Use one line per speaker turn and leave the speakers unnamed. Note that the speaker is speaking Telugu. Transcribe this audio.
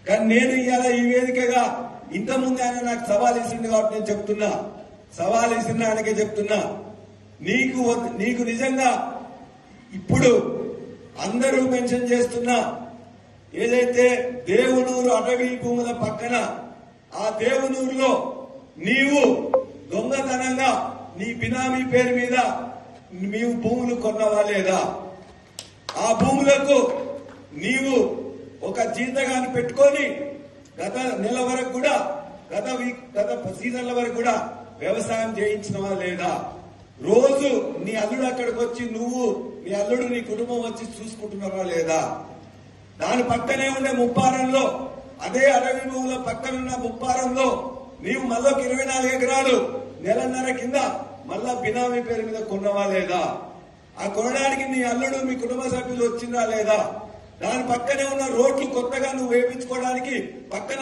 కానీ నేను ఇవాళ ఈ వేదికగా ఇంతకుముందు ఆయన నాకు సవాల్ ఇచ్చింది కాబట్టి నేను చెప్తున్నా, సవాల్ ఇచ్చిన ఆయనకే చెప్తున్నా, నీకు నిజంగా ఇప్పుడు అందరూ మెన్షన్ చేస్తున్నా ఏదైతే దేవునూరు అటవీ భూముల పక్కన ఆ దేవునూరులో నీవు దొంగతనంగా నీ బినామీ పేరు మీద నీవు భూములు కొన్నవా లేదా? ఆ భూములకు నీవు ఒక జీతగాన్ని పెట్టుకొని గత నెల వరకు కూడా గత సీజన్ల వరకు కూడా వ్యవసాయం చేయించినవా లేదా? రోజు నీ అల్లుడు అక్కడికి వచ్చి నువ్వు నీ అల్లుడు నీ కుటుంబం వచ్చి చూసుకుంటున్నావా లేదా? దాని పక్కనే ఉండే ముప్పారంలో అదే అడవి భూముల పక్కనున్న ముప్పారంలో నీవు మళ్ళొక 24 ఎకరాలు నెలన్నర కింద మళ్ళా బినామీ పేరు మీద కొన్నవా లేదా? ఆ కొనడానికి నీ అల్లుడు మీ కుటుంబ సభ్యులు వచ్చిందా లేదా? దాని పక్కనే ఉన్న రోడ్లు కొత్తగా నువ్వు వేయించుకోవడానికి పక్కన